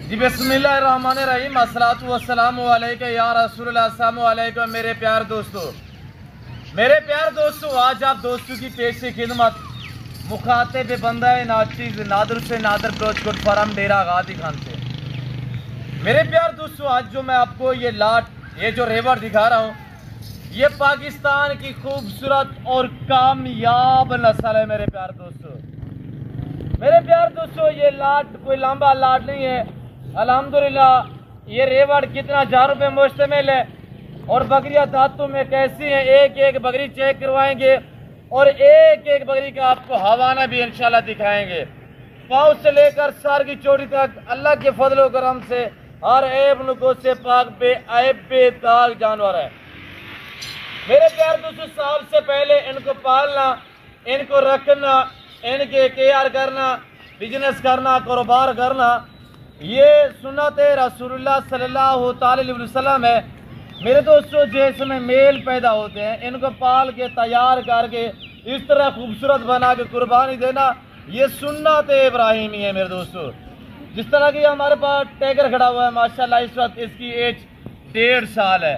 जी बिस्मिल्लाहिर्रहमानिर्रहीम। अस्सलातु वस्सलामु अलैका या रसूलल्लाह। अस्सलामु अलैकुम मेरे प्यार दोस्तों। आज आप दोस्तों की पेश खिदमत मुखातिब बंदा नाचीज नादर से नादर ब्रोच गुड फार्म डेरा गादी खान से। मेरे प्यार दोस्तों, आज जो मैं आपको ये जो रेवर दिखा रहा हूँ, ये पाकिस्तान की खूबसूरत और कामयाब नस्ल है। मेरे प्यार दोस्तों, ये लाट कोई लंबा लाट नहीं है। अल्हम्दुलिल्लाह ये रेवड़ कितना जारों पे मुश्तमिल है और बकरियां दांतों में कैसी हैं, एक एक बकरी चेक करवाएंगे और एक एक बकरी का आपको हवाना भी इंशाल्लाह दिखाएंगे। पाँव से लेकर सर की चोटी तक अल्लाह के फजल व करम से हर ऐब नुको से पाक बेदाग जानवर है। मेरे प्यार दोस्तों, सबसे पहले इनको पालना, इनको रखना, इनके केयर करना, बिजनेस करना, कारोबार करना, ये सुन्नत रसूलुल्लाह सल्लल्लाहु अलैहि वसल्लम है। मेरे दोस्तों, जिसमें मेल पैदा होते हैं, इनको पाल के तैयार करके इस तरह खूबसूरत बना के कुर्बानी देना, ये सुन्नत इब्राहिमी है। मेरे दोस्तों, जिस तरह की हमारे पास टैगर खड़ा हुआ है माशाल्लाह, इस वक्त इसकी एज 1.5 साल है।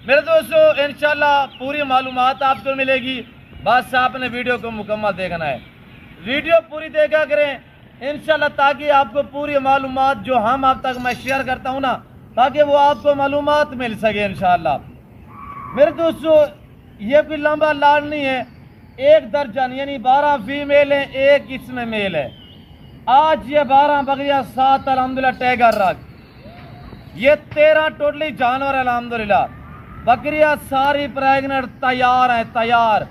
मेरे दोस्तों, इंशाल्लाह पूरी मालूमात आपको मिलेगी, बस आपने वीडियो को मुकम्मल देखना है। वीडियो पूरी देखा करें इंशाल्लाह, ताकि आपको पूरी मालूमात जो हम आप तक मैं शेयर करता हूँ ना, ताकि वो आपको मालूमात मिल सके इंशाल्लाह। मेरे दोस्तों, ये कोई लंबा लाड़ नहीं है। 1 दर्जन यानी 12 फीमेल है, 1 इसमें मेल है। आज ये 12 बकरियां 7 अल्हम्दुलिल्लाह टैगर रख, ये 13 टोटली जानवर अल्हम्दुलिल्लाह। बकरियां सारी प्रेग्नेंट तैयार हैं, तैयार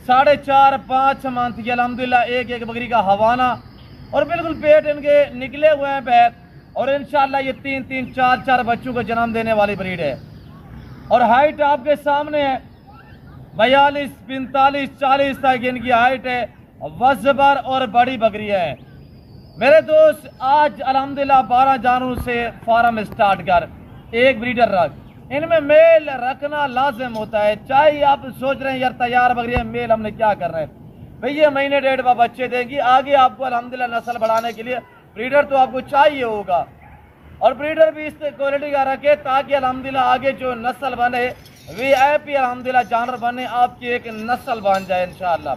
4.5-5 मंथ की अल्हम्दुलिल्लाह। एक एक बकरी का हवाना और बिल्कुल पेट इनके निकले हुए हैं बैग, और इंशाल्लाह ये 3-3, 4-4 बच्चों को जन्म देने वाली ब्रीड है। और हाइट आपके सामने है, 42, 45, 40 तक इनकी हाइट है। वज़बर और बड़ी बकरियां हैं। मेरे दोस्त, आज अल्हम्दुलिल्लाह 12 जानवरों से फार्म स्टार्ट कर, एक ब्रीडर रख। इनमें मेल रखना लाजिम होता है। चाहे आप सोच रहे हैं यार तैयार बकरियां मेल हमने क्या कर रहे हैं, भैया महीने 1.5 में बच्चे देंगी। आगे आपको अल्हम्दुलिल्लाह नस्ल बढ़ाने के लिए ब्रीडर तो आपको चाहिए होगा, और ब्रीडर भी इस क्वालिटी का रखे ताकि अल्हम्दुलिल्लाह आगे जो नस्ल बने वीआईपी अल्हम्दुलिल्लाह जानवर बने, आपकी एक नस्ल बन जाए इंशाअल्लाह।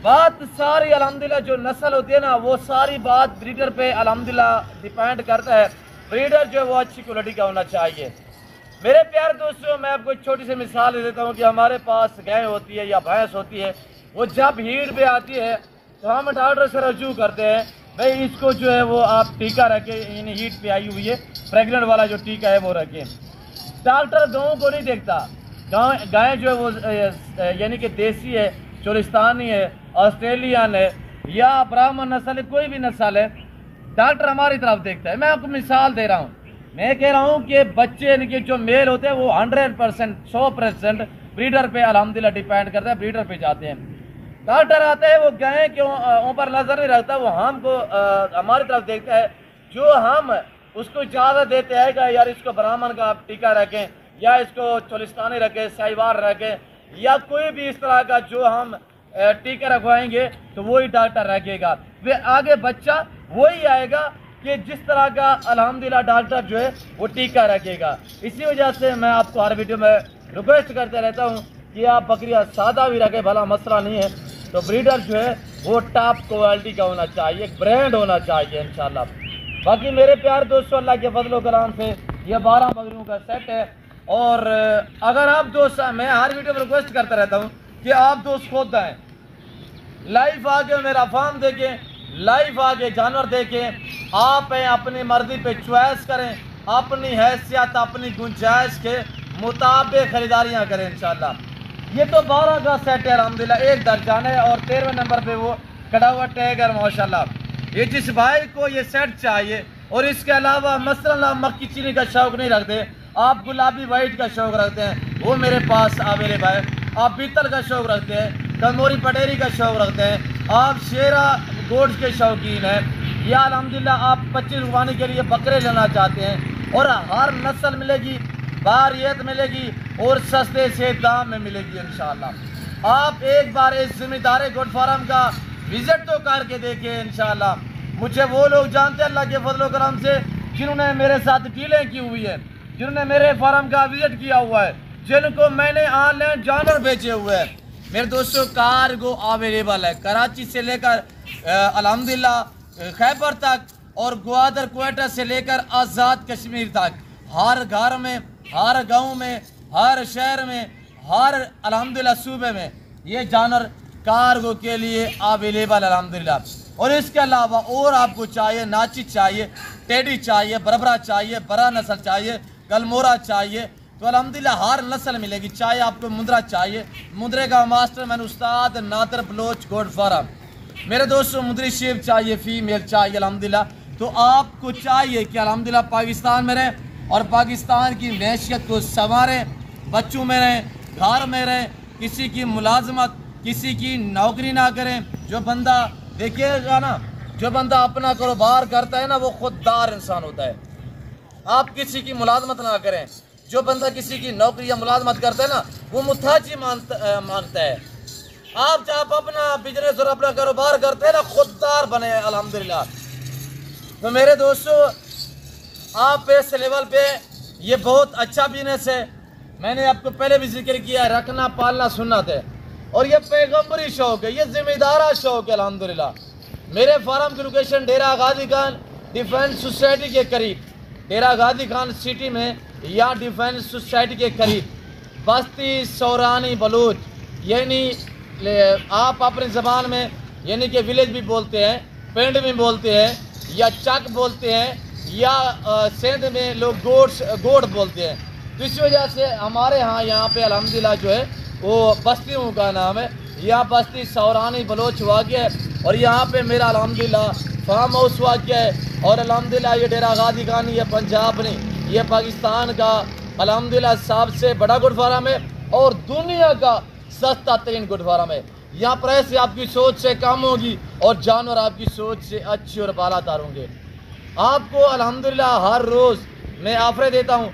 बात सारी अल्हम्दुलिल्लाह जो नस्ल होती है ना, वो सारी बात ब्रीडर पे अल्हम्दुलिल्लाह डिपेंड करता है। ब्रीडर जो है वो अच्छी क्वालिटी का होना चाहिए। मेरे प्यारे दोस्तों, मैं आपको एक छोटी सी मिसाल दे देता हूँ कि हमारे पास गाय होती है या भैंस होती है, वो जब हीट पे आती है तो हम डॉक्टर से रजू करते हैं, भाई इसको जो है वो आप टीका रखें, इन हीट पे आई हुई है प्रेग्नेंट वाला जो टीका है वो रखें। डॉक्टर गाँव को नहीं देखता, गाय जो है वो यानी कि देसी है, चोलिस्तानी है, ऑस्ट्रेलियन है या ब्राह्मण नस्ल है, कोई भी नस्ल है, डॉक्टर हमारी तरफ देखता है। मैं आपको मिसाल दे रहा हूँ, मैं कह रहा हूँ कि बच्चे इनके जो मेल होते हैं वो 100%, 100% ब्रीडर पे अल्हम्दुलिल्लाह डिपेंड करता है, ब्रीडर पे जाते हैं। डॉक्टर आता है, वो गाय के ऊपर नजर नहीं रखता, वो हमको हमारी तरफ देखता है। जो हम उसको इजाज़त देते हैं कि यार इसको ब्राह्मण का टीका रखें या इसको चोलिस्तानी रखें, साहिवाल रखें या कोई भी इस तरह का जो हम टीका रखवाएंगे, तो वही डॉक्टर रखेगा। वे आगे बच्चा वही आएगा कि जिस तरह का अल्हम्दुलिल्लाह डॉक्टर जो है वो टीका रखेगा। इसी वजह से मैं आपको हर वीडियो में रिक्वेस्ट करते रहता हूँ कि आप बकरियाँ सादा भी रखें, भला मसला नहीं है, तो ब्रीडर जो है वो टॉप क्वालिटी का होना चाहिए, ब्रांड होना चाहिए इंशाल्लाह। बाकी मेरे प्यारे दोस्तों, अल्लाह के फजल व करम से ये 12 बकरियों का सेट है। और अगर आप दोस्त, मैं हर वीडियो में रिक्वेस्ट करता रहता हूँ कि आप दोस्त खुद आएँ, लाइव आके मेरा फार्म देखें, लाइव आके जानवर देखें, आप अपनी मर्जी पे चॉइस करें, अपनी हैसियत अपनी गुंजाइश के मुताबिक खरीदारियाँ करें इंशाल्लाह। ये तो 12 का सेट है अल्हम्दुलिल्लाह, 1 दर्जन है और 13वें नंबर पे वो खड़ा हुआ टैगर माशाल्लाह। ये जिस भाई को ये सेट चाहिए और इसके अलावा मसलन आप मक्की चीनी का शौक नहीं रखते, आप गुलाबी वाइट का शौक रखते हैं, वो मेरे पास अवेलेबल है। आप बीतल का शौक रखते हैं, कमोरी पटेरी का शौक रखते हैं, आप शेरा गोड्स के शौकीन हैं, या अल्हम्दुलिल्लाह आप 25 कुर्बानी के लिए बकरे लेना चाहते हैं, और हर नस्ल मिलेगी, बारियत मिलेगी और सस्ते से दाम में मिलेगी इंशाल्लाह। आप एक बार इस जिम्मेदारी गोड फार्म का विजिट तो करके देखिए इंशाल्लाह। मुझे वो लोग जानते हैं अल्लाह के फजल करम से जिन्होंने मेरे साथ डीलें की हुई है, जिन्होंने मेरे फार्म का विजिट किया हुआ है, जिनको मैंने ऑनलाइन जानवर बेचे हुए हैं। मेरे दोस्तों कार्गो अवेलेबल है कराची से लेकर अल्हम्दुलिल्लाह खैबर तक और ग्वादर क्वेटा से लेकर आज़ाद कश्मीर तक। हर घर में, हर गांव में, हर शहर में, हर अल्हम्दुलिल्लाह सूबे में ये जानवर कार्गो के लिए अवेलेबल अल्हम्दुलिल्लाह। और इसके अलावा और आपको चाहिए, नाची चाहिए, टेडी चाहिए, बरबरा चाहिए, बरा नस्ल चाहिए, गलमोरा चाहिए, तो अल्हम्दुलिल्लाह हर नस्ल मिलेगी। चाहे आपको मुंद्रा चाहिए, मुंद्रे का मास्टर मैन उस्ताद नादर बलोच गोड फार्म। मेरे दोस्तों मुंद्री शेप चाहिए, फीमेल चाहिए अल्हम्दुलिल्लाह, तो आपको चाहिए कि अल्हम्दुलिल्लाह पाकिस्तान में रहें और पाकिस्तान की मैशियत को संवारें, बच्चों में रहें, घर में रहें, किसी की मुलाजमत, किसी की नौकरी ना करें। जो बंदा देखिएगा ना, जो बंदा अपना कारोबार करता है ना, वो खुददार इंसान होता है। आप किसी की मुलाजमत ना करें। जो बंदा किसी की नौकरी या मुलाजमत करता है ना, वो मुताजी मांगता है। आप जब अपना बिजनेस और अपना कारोबार करते हैं ना, खुददार बने अल्हम्दुलिल्लाह। तो मेरे दोस्तों आप इस लेवल पे ये बहुत अच्छा बिजनेस है। मैंने आपको पहले भी जिक्र किया है, रखना पालना सुन्नत है और ये पैगम्बरी शौक है, ये जिम्मेदारा शौक है अल्हम्दुलिल्लाह। मेरे फार्म की लोकेशन डेरा गाजी खान डिफेंस सोसाइटी के करीब, डेरा गाजी खान सिटी में या डिफेंस सोसाइटी के करीब बस्ती सौरानी बलूच, यानी आप अपनी ज़बान में यानी कि विलेज भी बोलते हैं, पिंड भी बोलते हैं या चक बोलते हैं, या सिंध में लोग गोड़ बोलते हैं। तो इस वजह से हमारे यहाँ पे अल्हम्दुलिल्लाह जो है वो बस्तियों का नाम है, या बस्ती सौरानी बलोच वाक़या है। और यहाँ पे मेरा अल्हम्दुलिल्लाह फार्म हाउस वाक़या है। और अल्हम्दुलिल्लाह ये डेरा गाजी खान, ये पंजाब नहीं, ये पाकिस्तान का अल्हम्दुलिल्लाह सबसे बड़ा गुड फार्म है और दुनिया का सस्ता तरीन गुड फार्म है। यहाँ प्राइस आपकी सोच से कम होगी और जानवर आपकी सोच से अच्छे और बालादार होंगे। आपको अल्हम्दुलिल्लाह हर रोज़ मैं ऑफरें देता हूँ।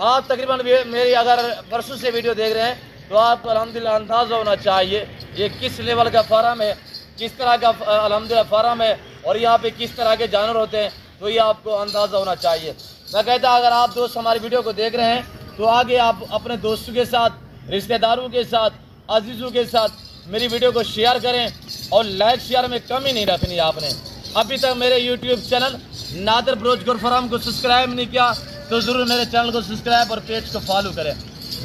आप तकरीबन मेरी अगर वर्षों से वीडियो देख रहे हैं तो आपको अल्हम्दुलिल्लाह अंदाज़ा होना चाहिए ये किस लेवल का फार्म है, किस तरह का अल्हम्दुलिल्लाह फार्म है और यहाँ पे किस तरह के जानवर होते हैं, तो ये आपको अंदाज़ा होना चाहिए। मैं कहता अगर आप दोस्त हमारी वीडियो को देख रहे हैं तो आगे आप अपने दोस्तों के साथ, रिश्तेदारों के साथ, अजीज़ों के साथ मेरी वीडियो को शेयर करें और लाइक शेयर में कमी नहीं रखनी आपने। अभी तक मेरे यूट्यूब चैनल नादर बलोच गोड फार्म को सब्सक्राइब नहीं किया तो ज़रूर मेरे चैनल को सब्सक्राइब और पेज को फॉलो करें,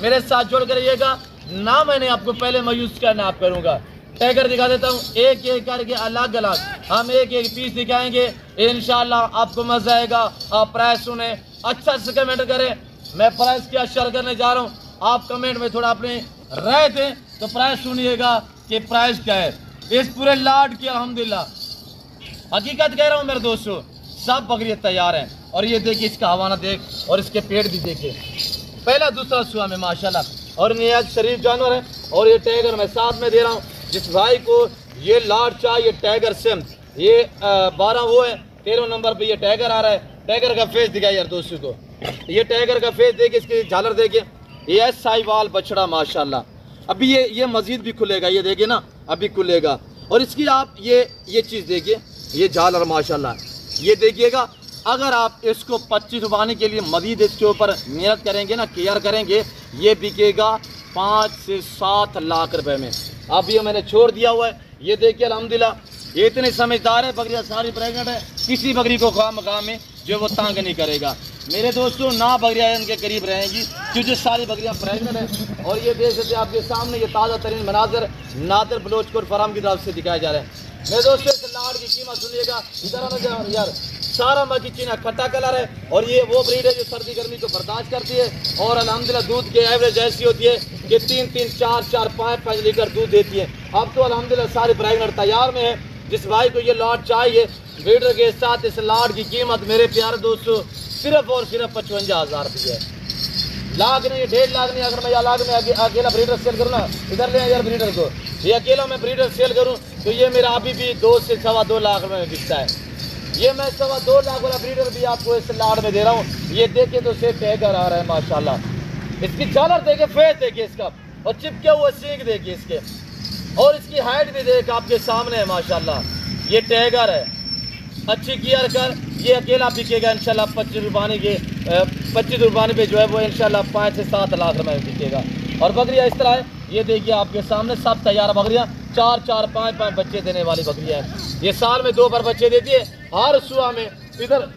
मेरे साथ जुड़ कर रहिएगा। ना मैंने आपको पहले मायूस करना आप करूँगा, टैगर दिखा देता हूँ एक एक करके अलग अलग, हम एक एक पीस दिखाएंगे, इंशाल्लाह आपको मजा आएगा। आप प्राइस सुने, अच्छा से कमेंट करें, मैं प्राइस क्या शेयर करने जा रहा हूँ, आप कमेंट में थोड़ा अपने राय दें तो प्राइस सुनिएगा कि प्राइस क्या है इस पूरे लाड की। अल्हम्दुलिल्लाह हकीकत कह रहा हूँ मेरे दोस्तों, सब बकरियाँ तैयार हैं। और ये देखिए इसका हवाना देख और इसके पेट भी देखिए, पहला दूसरा सुआ में माशाल्लाह। और निहायत शरीफ जानवर है। और ये टैगर मैं साथ में दे रहा हूँ जिस भाई को ये लाड चाहिए टैगर सिम, ये 12 वो है, 13 नंबर पे ये टैगर आ रहा है। टैगर का फेस दिखाई यार दोस्तों को, ये टैगर का फेस देखिए, इसकी झालर देखिए, ये साहिवाल बछड़ा माशाल्लाह। अभी ये मजीद भी खुलेगा, ये देखिए ना अभी खुलेगा। और इसकी आप ये चीज़ देखिए, ये झालर माशाल्लाह, ये देखिएगा। अगर आप इसको 25 रुपये के लिए मजीद इसके ऊपर मेहनत करेंगे ना, केयर करेंगे, ये बिकेगा 5 से 7 लाख रुपए में। अब ये मैंने छोड़ दिया हुआ है, ये देखिए अल्हम्दुलिल्लाह ये इतने समझदार है, बकरियाँ सारी प्रेगनेंट है, किसी बकरी को खा मकाम में जो वो तंग नहीं करेगा। मेरे दोस्तों ना बकरियाँ इनके करीब रहेंगी क्योंकि सारी बकरियाँ प्रेगनेंट है। और ये देख सकते हैं आपके सामने ये ताज़ा तरीन मनाजर नादर बलोच गोड फार्म की तरफ से दिखाए जा रहे हैं। मेरे दोस्तों इस लाड की कीमत सुनिएगा, इधर यार सारा मकी चीना खट्टा कलर है और ये वो ब्रीड है जो सर्दी गर्मी को बर्दाश्त करती है। और अल्हम्दुलिल्लाह दूध की एवरेज ऐसी होती है कि 3-3, 4-4, 5-5 लीटर दूध देती है। अब तो अल्हम्दुलिल्लाह सारी प्रेगनेंट तैयार में है। जिस भाई को ये लाड चाहिए ब्रीडर के साथ, इस लाड की कीमत मेरे प्यारे दोस्तों सिर्फ और सिर्फ 55,000 रुपये है। लाख नहीं, 1.5 लाख नहीं। अगर मैं या लाख में अकेला ब्रीडर सेल करूँ ना, इधर ले यार ब्रीडर को, ये अकेला मैं ब्रीडर सेल करूँ तो ये मेरा अभी भी 2 से 2.25 लाख रुपये में बिकता है। ये मैं 2.25 लाख वाला ब्रीडर भी आपको इस लाड में दे रहा हूँ। ये देखे तो से टैगर आ रहा है माशाल्लाह, इसकी झालर देखे, फेस देखिए इसका, और चिपके हुए सींग देखिए इसके, और इसकी हाइट भी देख आपके सामने है माशाल्लाह। ये टैगर है, अच्छी केयर कर, ये अकेला बिकेगा इंशाल्लाह 25 रुपये के 25 रुपये पे जो है वो इंशाल्लाह 5 से 7 लाख रुपए में बिकेगा। और बकरियाँ इस तरह है, ये देखिए आपके सामने सब तैयार बकरियाँ, 4-4, 5-5 बच्चे देने वाली बकरियाँ हैं। ये साल में 2 बार बच्चे देती है। हर सुबह में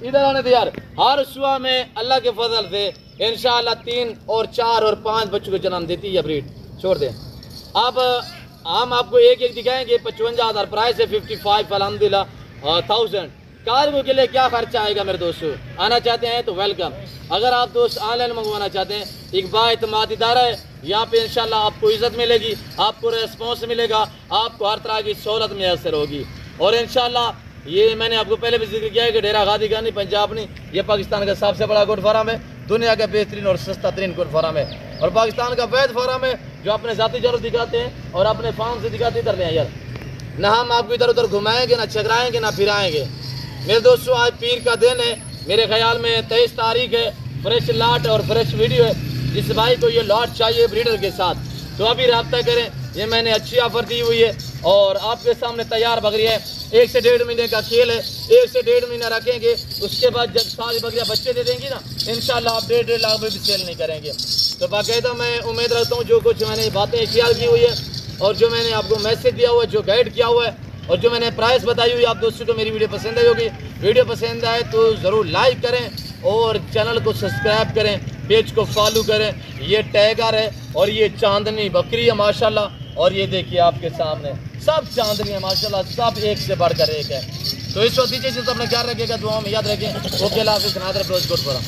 इधर आने दे यार, हर सुबह में अल्लाह के फजल से इंशाल्लाह 3 और 4 और 5 बच्चों को जन्म देती है ब्रीड। छोड़ दें। अब हम आपको एक एक दिखाएंगे। 55,000 प्राइस है, 55 अल्हम्दुलिल्लाह 1000। कार्गो के लिए क्या खर्चा आएगा मेरे दोस्तों? आना चाहते हैं तो वेलकम। अगर आप दोस्त ऑनलाइन मंगवाना चाहते हैं, एक बाएतमाद इदारा है, यहाँ पे इंशाल्लाह आपको इज़्ज़त मिलेगी, आपको रेस्पॉन्स मिलेगा, आपको हर तरह की सहूलत मैसर होगी। और इंशाल्लाह ये मैंने आपको पहले भी जिक्र किया है कि डेरा गादी गानी पंजाब नहीं, ये पाकिस्तान का सबसे बड़ा गोट फार्म है, दुनिया का बेहतरीन और सस्ता तरीन गोट फार्म है, और पाकिस्तान का वैध फार्म है जो अपने ज़ाती जरूरत दिखाते हैं और अपने फार्म से दिखाते इधर नहीं यार। ना हम आपको इधर उधर घुमाएंगे, ना चकराएंगे, ना फिराएंगे। मेरे दोस्तों आज पीर का दिन है, मेरे ख्याल में 23 तारीख है। फ्रेश लाट और फ्रेश वीडियो है। जिस भाई को ये लॉट चाहिए ब्रीडर के साथ तो अभी रब्ता करें, ये मैंने अच्छी ऑफर दी हुई है और आपके सामने तैयार बकरी है। 1 से 1.5 महीने का खेल है, 1 से 1.5 महीना रखेंगे, उसके बाद जब सारी बकरियां बच्चे दे देंगी ना इंशाल्लाह आप 1.5 लाख में भी सेल नहीं करेंगे। तो बाकायदा मैं उम्मीद रखता हूँ जो कुछ मैंने बातें ख्याल की हुई है और जो मैंने आपको मैसेज दिया हुआ है, जो गाइड किया हुआ है और जो मैंने प्राइस बताई हुई है, आप दोस्तों को मेरी वीडियो पसंद आई होगी। वीडियो पसंद आए तो ज़रूर लाइक करें और चैनल को सब्सक्राइब करें, पेज को फॉलो करें। ये टाइगर है और ये चांदनी बकरी है माशाल्लाह। और ये देखिए आपके सामने सब चांदनी है माशाल्लाह, सब एक से बढ़कर एक है। तो इस वक्त दीजिए अपना ख्याल रखिएगा, दुआ में याद रखें। ओके, अल्लाह हाफ़िज़।